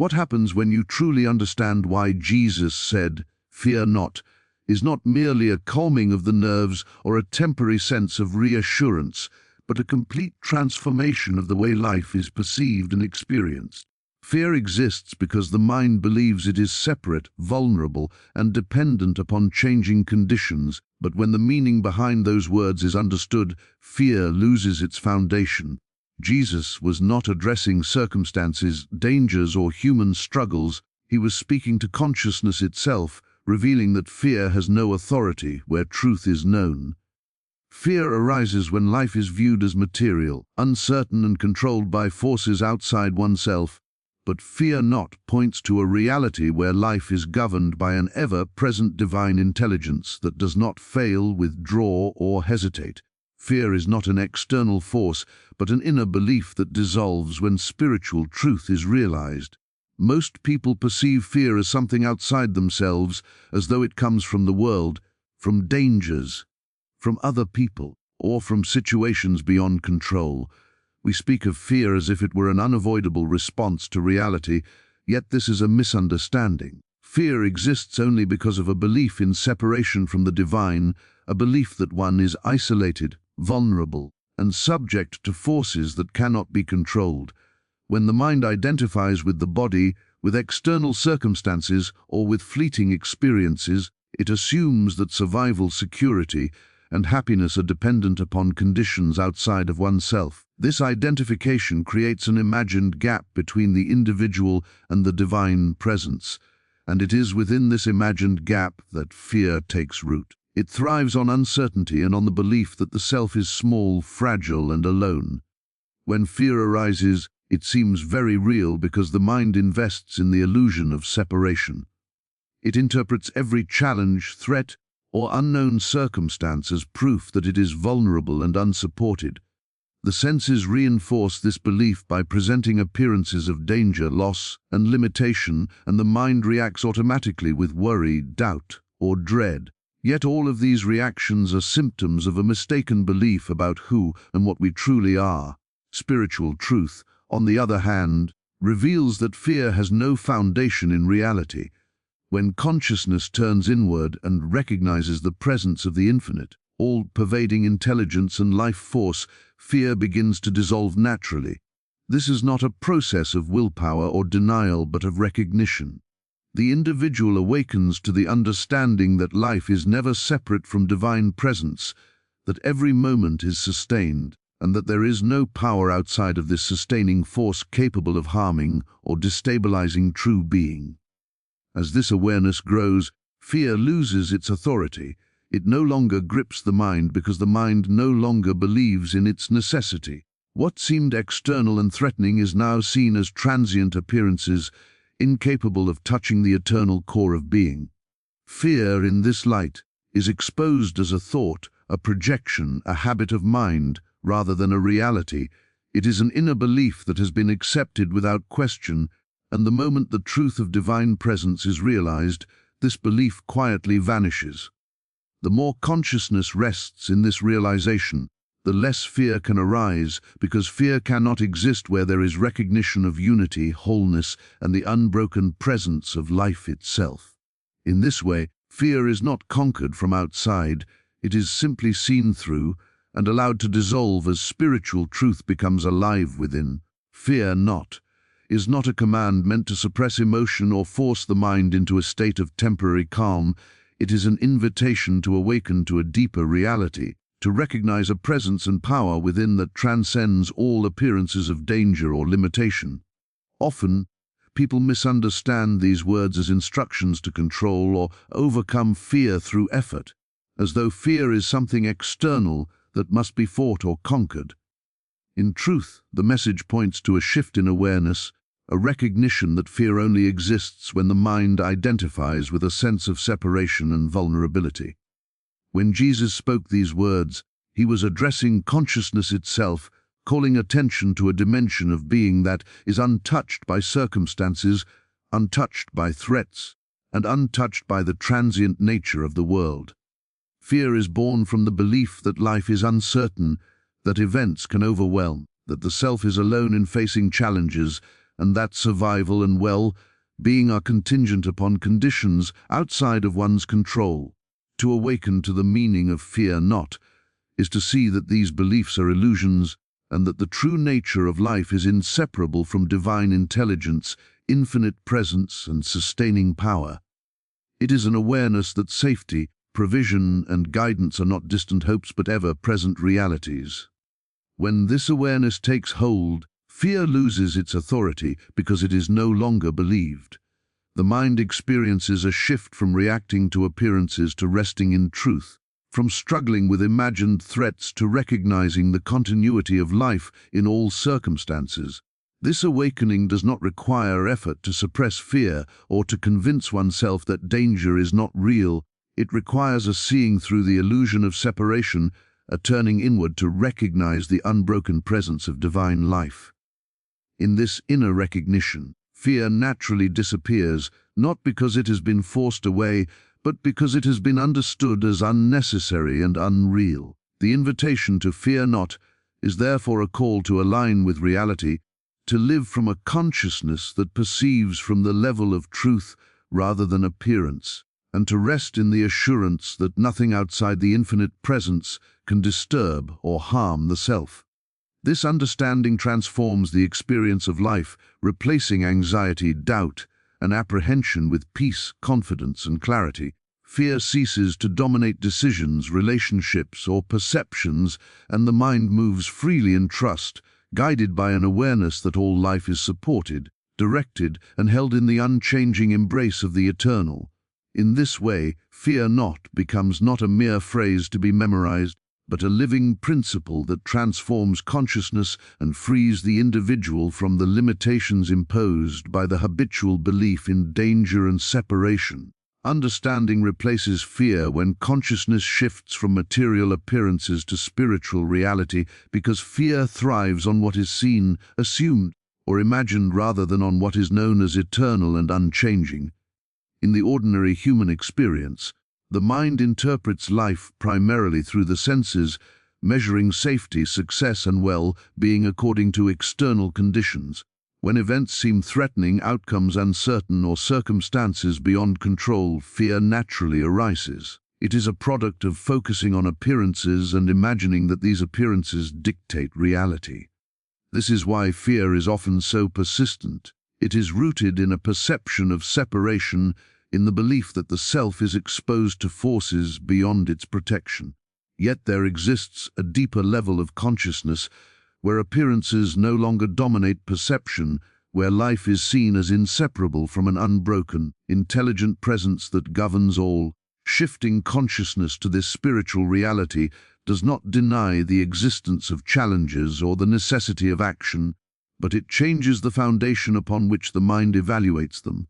What happens when you truly understand why Jesus said, "Fear not," is not merely a calming of the nerves or a temporary sense of reassurance, but a complete transformation of the way life is perceived and experienced. Fear exists because the mind believes it is separate, vulnerable, and dependent upon changing conditions, but when the meaning behind those words is understood, fear loses its foundation. Jesus was not addressing circumstances, dangers, or human struggles. He was speaking to consciousness itself, revealing that fear has no authority where truth is known. Fear arises when life is viewed as material, uncertain, and controlled by forces outside oneself. But fear not points to a reality where life is governed by an ever-present divine intelligence that does not fail, withdraw, or hesitate. Fear is not an external force, but an inner belief that dissolves when spiritual truth is realized. Most people perceive fear as something outside themselves, as though it comes from the world, from dangers, from other people, or from situations beyond control. We speak of fear as if it were an unavoidable response to reality, yet this is a misunderstanding. Fear exists only because of a belief in separation from the divine, a belief that one is isolated, vulnerable, and subject to forces that cannot be controlled. When the mind identifies with the body, with external circumstances, or with fleeting experiences, it assumes that survival, security, and happiness are dependent upon conditions outside of oneself. This identification creates an imagined gap between the individual and the divine presence, and it is within this imagined gap that fear takes root. It thrives on uncertainty and on the belief that the self is small, fragile, and alone. When fear arises, it seems very real because the mind invests in the illusion of separation. It interprets every challenge, threat, or unknown circumstance as proof that it is vulnerable and unsupported. The senses reinforce this belief by presenting appearances of danger, loss, and limitation, and the mind reacts automatically with worry, doubt, or dread. Yet all of these reactions are symptoms of a mistaken belief about who and what we truly are. Spiritual truth, on the other hand, reveals that fear has no foundation in reality. When consciousness turns inward and recognizes the presence of the infinite, all-pervading intelligence and life force, fear begins to dissolve naturally. This is not a process of willpower or denial, but of recognition. The individual awakens to the understanding that life is never separate from divine presence, that every moment is sustained, and that there is no power outside of this sustaining force capable of harming or destabilizing true being. As this awareness grows, fear loses its authority. It no longer grips the mind because the mind no longer believes in its necessity. What seemed external and threatening is now seen as transient appearances, incapable of touching the eternal core of being. Fear, in this light, is exposed as a thought, a projection, a habit of mind, rather than a reality. It is an inner belief that has been accepted without question, and the moment the truth of divine presence is realized, this belief quietly vanishes. The more consciousness rests in this realization, the less fear can arise, because fear cannot exist where there is recognition of unity, wholeness, and the unbroken presence of life itself. In this way, fear is not conquered from outside, it is simply seen through and allowed to dissolve as spiritual truth becomes alive within. Fear not is not a command meant to suppress emotion or force the mind into a state of temporary calm. It is an invitation to awaken to a deeper reality, to recognize a presence and power within that transcends all appearances of danger or limitation. Often, people misunderstand these words as instructions to control or overcome fear through effort, as though fear is something external that must be fought or conquered. In truth, the message points to a shift in awareness, a recognition that fear only exists when the mind identifies with a sense of separation and vulnerability. When Jesus spoke these words, he was addressing consciousness itself, calling attention to a dimension of being that is untouched by circumstances, untouched by threats, and untouched by the transient nature of the world. Fear is born from the belief that life is uncertain, that events can overwhelm, that the self is alone in facing challenges, and that survival and well-being are contingent upon conditions outside of one's control. To awaken to the meaning of fear not is to see that these beliefs are illusions and that the true nature of life is inseparable from divine intelligence, infinite presence, and sustaining power. It is an awareness that safety, provision, and guidance are not distant hopes but ever-present realities. When this awareness takes hold, fear loses its authority because it is no longer believed. The mind experiences a shift from reacting to appearances to resting in truth, from struggling with imagined threats to recognizing the continuity of life in all circumstances. This awakening does not require effort to suppress fear or to convince oneself that danger is not real. It requires a seeing through the illusion of separation, a turning inward to recognize the unbroken presence of divine life. In this inner recognition, fear naturally disappears, not because it has been forced away, but because it has been understood as unnecessary and unreal. The invitation to fear not is therefore a call to align with reality, to live from a consciousness that perceives from the level of truth rather than appearance, and to rest in the assurance that nothing outside the infinite presence can disturb or harm the self. This understanding transforms the experience of life, replacing anxiety, doubt, and apprehension with peace, confidence, and clarity. Fear ceases to dominate decisions, relationships, or perceptions, and the mind moves freely in trust, guided by an awareness that all life is supported, directed, and held in the unchanging embrace of the eternal. In this way, fear not becomes not a mere phrase to be memorized, but a living principle that transforms consciousness and frees the individual from the limitations imposed by the habitual belief in danger and separation. Understanding replaces fear when consciousness shifts from material appearances to spiritual reality, because fear thrives on what is seen, assumed, or imagined rather than on what is known as eternal and unchanging. In the ordinary human experience, the mind interprets life primarily through the senses, measuring safety, success, and well-being according to external conditions. When events seem threatening, outcomes uncertain, or circumstances beyond control, fear naturally arises. It is a product of focusing on appearances and imagining that these appearances dictate reality. This is why fear is often so persistent. It is rooted in a perception of separation, in the belief that the self is exposed to forces beyond its protection. Yet there exists a deeper level of consciousness where appearances no longer dominate perception, where life is seen as inseparable from an unbroken, intelligent presence that governs all. Shifting consciousness to this spiritual reality does not deny the existence of challenges or the necessity of action, but it changes the foundation upon which the mind evaluates them.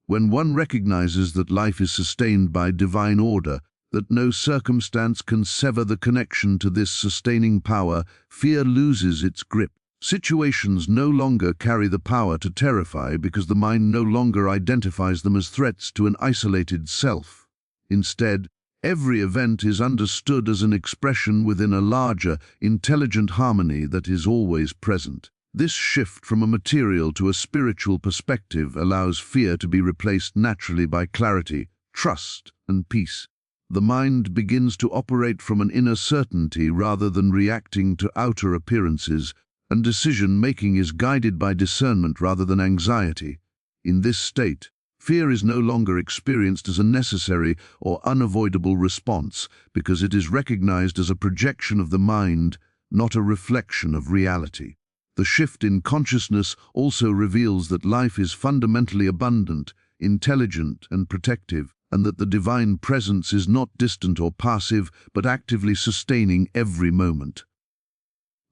When one recognizes that life is sustained by divine order, that no circumstance can sever the connection to this sustaining power, fear loses its grip. Situations no longer carry the power to terrify because the mind no longer identifies them as threats to an isolated self. Instead, every event is understood as an expression within a larger, intelligent harmony that is always present. This shift from a material to a spiritual perspective allows fear to be replaced naturally by clarity, trust, and peace. The mind begins to operate from an inner certainty rather than reacting to outer appearances, and decision-making is guided by discernment rather than anxiety. In this state, fear is no longer experienced as a necessary or unavoidable response because it is recognized as a projection of the mind, not a reflection of reality. The shift in consciousness also reveals that life is fundamentally abundant, intelligent, and protective, and that the divine presence is not distant or passive, but actively sustaining every moment.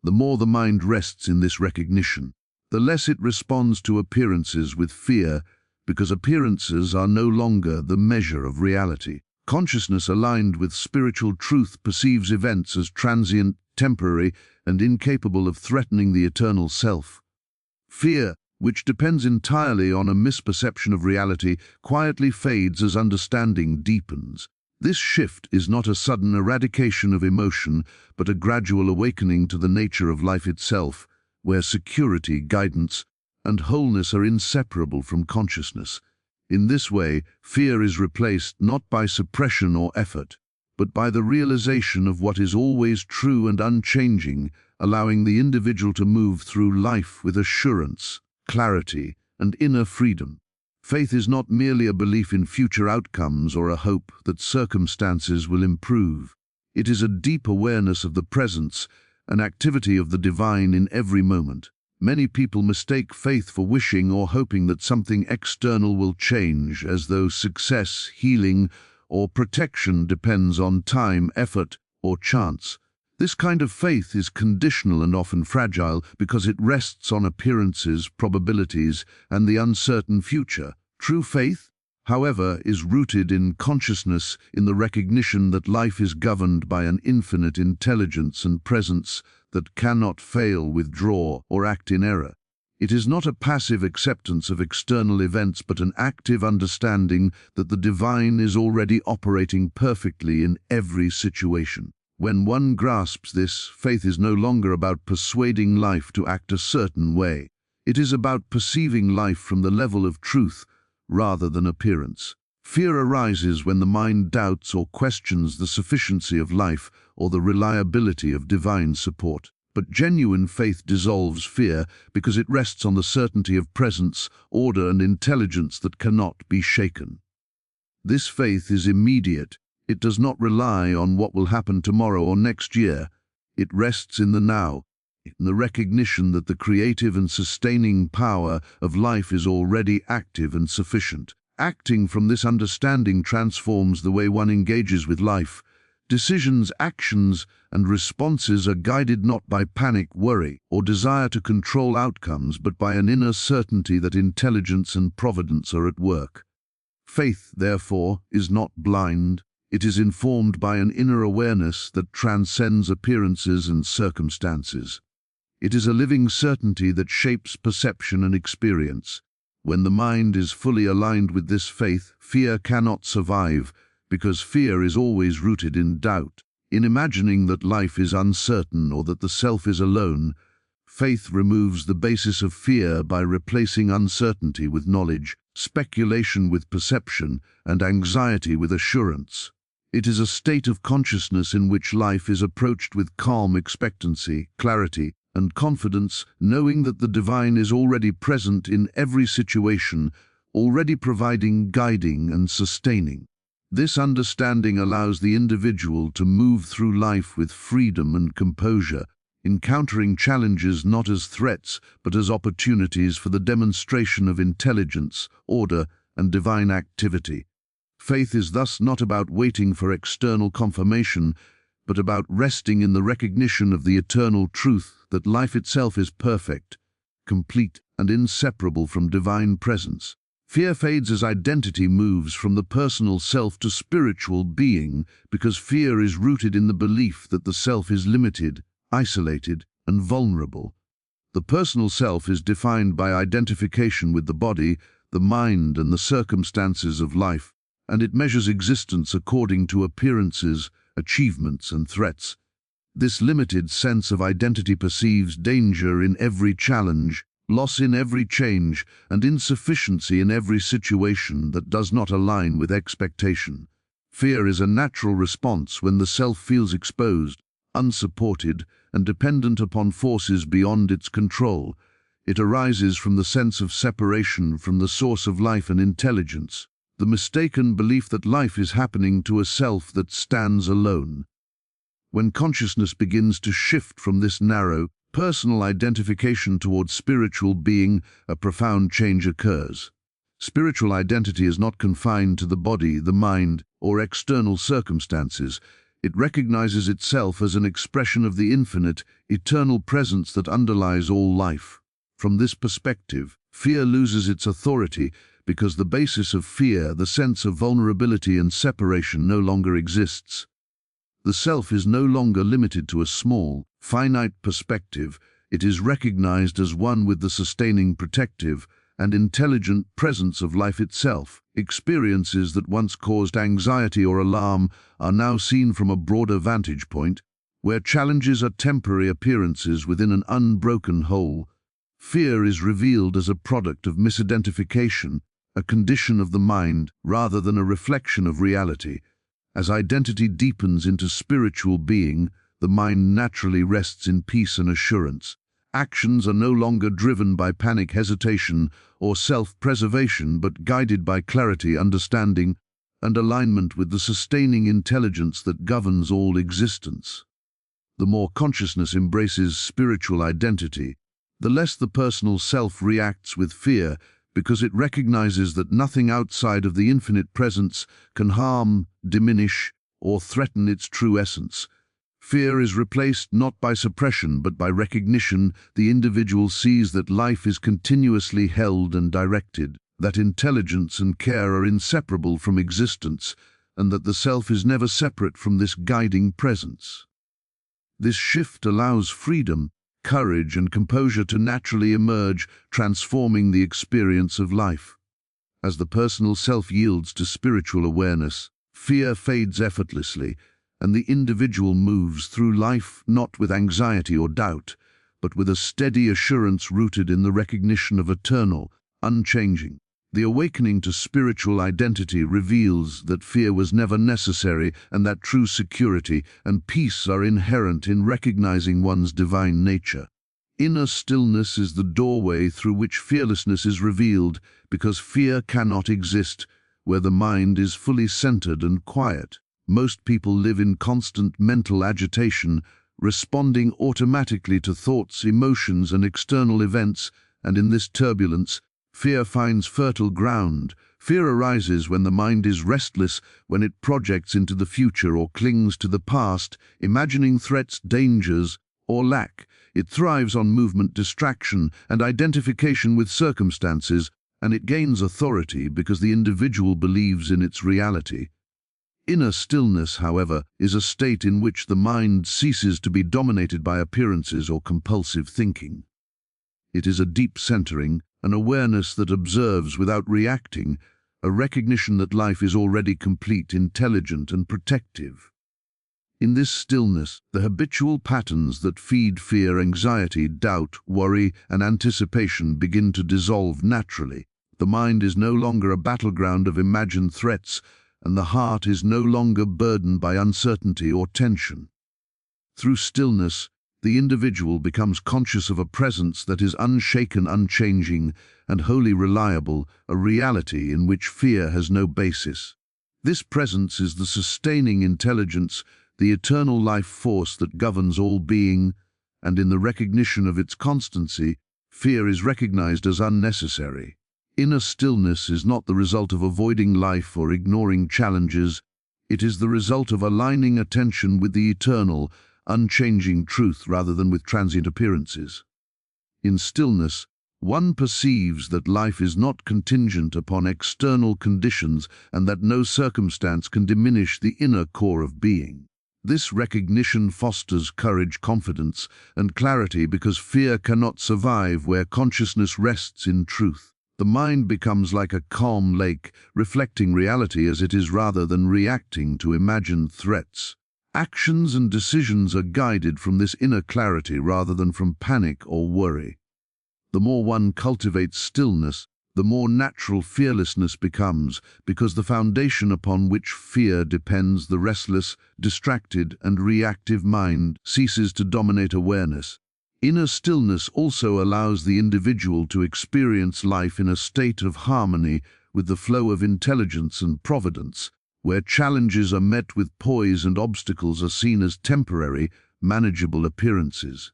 The more the mind rests in this recognition, the less it responds to appearances with fear, because appearances are no longer the measure of reality. Consciousness aligned with spiritual truth perceives events as transient, temporary, and incapable of threatening the eternal self. Fear, which depends entirely on a misperception of reality, quietly fades as understanding deepens. This shift is not a sudden eradication of emotion, but a gradual awakening to the nature of life itself, where security, guidance, and wholeness are inseparable from consciousness. In this way, fear is replaced not by suppression or effort, but by the realization of what is always true and unchanging, allowing the individual to move through life with assurance, clarity, and inner freedom. Faith is not merely a belief in future outcomes or a hope that circumstances will improve. It is a deep awareness of the presence and activity of the divine in every moment. Many people mistake faith for wishing or hoping that something external will change, as though success, healing, or protection depends on time, effort, or chance. This kind of faith is conditional and often fragile because it rests on appearances, probabilities, and the uncertain future. True faith, however, is rooted in consciousness, in the recognition that life is governed by an infinite intelligence and presence that cannot fail, withdraw, or act in error. It is not a passive acceptance of external events, but an active understanding that the divine is already operating perfectly in every situation. When one grasps this, faith is no longer about persuading life to act a certain way. It is about perceiving life from the level of truth rather than appearance. Fear arises when the mind doubts or questions the sufficiency of life or the reliability of divine support. But genuine faith dissolves fear because it rests on the certainty of presence, order, and intelligence that cannot be shaken. This faith is immediate. It does not rely on what will happen tomorrow or next year. It rests in the now, in the recognition that the creative and sustaining power of life is already active and sufficient. Acting from this understanding transforms the way one engages with life. Decisions, actions, and responses are guided not by panic, worry, or desire to control outcomes, but by an inner certainty that intelligence and providence are at work. Faith, therefore, is not blind. It is informed by an inner awareness that transcends appearances and circumstances. It is a living certainty that shapes perception and experience. When the mind is fully aligned with this faith, fear cannot survive, because fear is always rooted in doubt. In imagining that life is uncertain or that the self is alone, faith removes the basis of fear by replacing uncertainty with knowledge, speculation with perception, and anxiety with assurance. It is a state of consciousness in which life is approached with calm expectancy, clarity, and confidence, knowing that the divine is already present in every situation, already providing, guiding, and sustaining. This understanding allows the individual to move through life with freedom and composure, encountering challenges not as threats but as opportunities for the demonstration of intelligence, order, and divine activity. Faith is thus not about waiting for external confirmation, but about resting in the recognition of the eternal truth that life itself is perfect, complete, and inseparable from divine presence. Fear fades as identity moves from the personal self to spiritual being, because fear is rooted in the belief that the self is limited, isolated, and vulnerable. The personal self is defined by identification with the body, the mind, and the circumstances of life, and it measures existence according to appearances, achievements, and threats. This limited sense of identity perceives danger in every challenge, loss in every change, and insufficiency in every situation that does not align with expectation. Fear is a natural response when the self feels exposed, unsupported, and dependent upon forces beyond its control. It arises from the sense of separation from the source of life and intelligence, the mistaken belief that life is happening to a self that stands alone. When consciousness begins to shift from this narrow, personal identification towards spiritual being, a profound change occurs. Spiritual identity is not confined to the body, the mind, or external circumstances. It recognizes itself as an expression of the infinite, eternal presence that underlies all life. From this perspective, fear loses its authority because the basis of fear, the sense of vulnerability and separation, no longer exists. The self is no longer limited to a small, finite perspective. It is recognized as one with the sustaining, protective, and intelligent presence of life itself. Experiences that once caused anxiety or alarm are now seen from a broader vantage point, where challenges are temporary appearances within an unbroken whole. fear is revealed as a product of misidentification, a condition of the mind rather than a reflection of reality. As identity deepens into spiritual being, the mind naturally rests in peace and assurance. Actions are no longer driven by panic, hesitation, or self-preservation, but guided by clarity, understanding, and alignment with the sustaining intelligence that governs all existence. The more consciousness embraces spiritual identity, the less the personal self reacts with fear, because it recognizes that nothing outside of the infinite presence can harm, diminish, or threaten its true essence. Fear is replaced not by suppression but by recognition. The individual sees that life is continuously held and directed, that intelligence and care are inseparable from existence, and that the self is never separate from this guiding presence. This shift allows freedom, courage, and composure to naturally emerge, transforming the experience of life. As the personal self yields to spiritual awareness, fear fades effortlessly, and the individual moves through life not with anxiety or doubt, but with a steady assurance rooted in the recognition of eternal, unchanging. The awakening to spiritual identity reveals that fear was never necessary and that true security and peace are inherent in recognizing one's divine nature. Inner stillness is the doorway through which fearlessness is revealed, because fear cannot exist where the mind is fully centered and quiet. Most people live in constant mental agitation, responding automatically to thoughts, emotions, and external events, and in this turbulence, fear finds fertile ground. Fear arises when the mind is restless, when it projects into the future or clings to the past, imagining threats, dangers, or lack. It thrives on movement, distraction, and identification with circumstances, and it gains authority because the individual believes in its reality. Inner stillness, however, is a state in which the mind ceases to be dominated by appearances or compulsive thinking. It is a deep centering, an awareness that observes without reacting, a recognition that life is already complete, intelligent, and protective. In this stillness, the habitual patterns that feed fear, anxiety, doubt, worry, and anticipation begin to dissolve naturally. The mind is no longer a battleground of imagined threats, and the heart is no longer burdened by uncertainty or tension. Through stillness, the individual becomes conscious of a presence that is unshaken, unchanging, and wholly reliable, a reality in which fear has no basis. This presence is the sustaining intelligence, the eternal life force that governs all being, and in the recognition of its constancy, fear is recognized as unnecessary. Inner stillness is not the result of avoiding life or ignoring challenges. It is the result of aligning attention with the eternal, unchanging truth rather than with transient appearances. In stillness, one perceives that life is not contingent upon external conditions and that no circumstance can diminish the inner core of being. This recognition fosters courage, confidence, and clarity because fear cannot survive where consciousness rests in truth. The mind becomes like a calm lake, reflecting reality as it is rather than reacting to imagined threats. Actions and decisions are guided from this inner clarity rather than from panic or worry. The more one cultivates stillness, the more natural fearlessness becomes, because the foundation upon which fear depends, the restless, distracted, and reactive mind, ceases to dominate awareness. Inner stillness also allows the individual to experience life in a state of harmony with the flow of intelligence and providence, where challenges are met with poise and obstacles are seen as temporary, manageable appearances.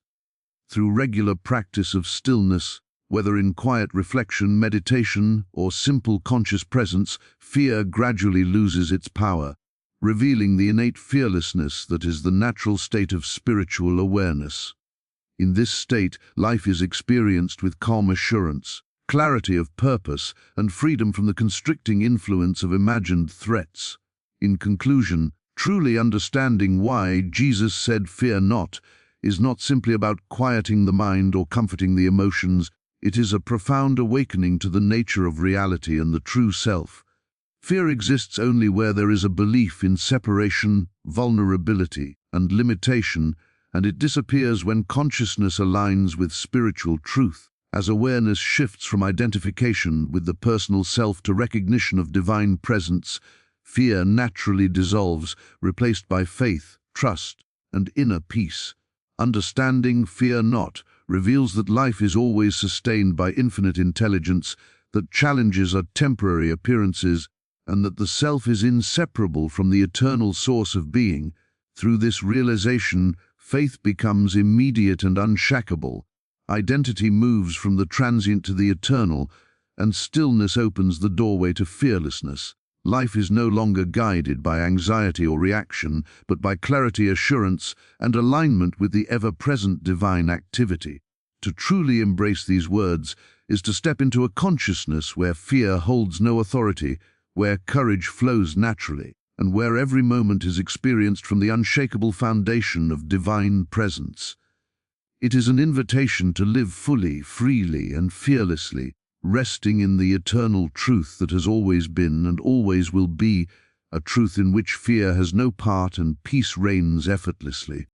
Through regular practice of stillness, whether in quiet reflection, meditation, or simple conscious presence, fear gradually loses its power, revealing the innate fearlessness that is the natural state of spiritual awareness. In this state, life is experienced with calm assurance, clarity of purpose, and freedom from the constricting influence of imagined threats. In conclusion, truly understanding why Jesus said, "Fear not," is not simply about quieting the mind or comforting the emotions. It is a profound awakening to the nature of reality and the true self. Fear exists only where there is a belief in separation, vulnerability, and limitation, and it disappears when consciousness aligns with spiritual truth. As awareness shifts from identification with the personal self to recognition of divine presence, fear naturally dissolves, replaced by faith, trust, and inner peace. Understanding fear not reveals that life is always sustained by infinite intelligence, that challenges are temporary appearances, and that the self is inseparable from the eternal source of being. Through this realization, faith becomes immediate and unshakable. Identity moves from the transient to the eternal, and stillness opens the doorway to fearlessness. Life is no longer guided by anxiety or reaction, but by clarity, assurance, and alignment with the ever-present divine activity. To truly embrace these words is to step into a consciousness where fear holds no authority, where courage flows naturally, and where every moment is experienced from the unshakable foundation of divine presence. It is an invitation to live fully, freely, and fearlessly, resting in the eternal truth that has always been and always will be, a truth in which fear has no part and peace reigns effortlessly.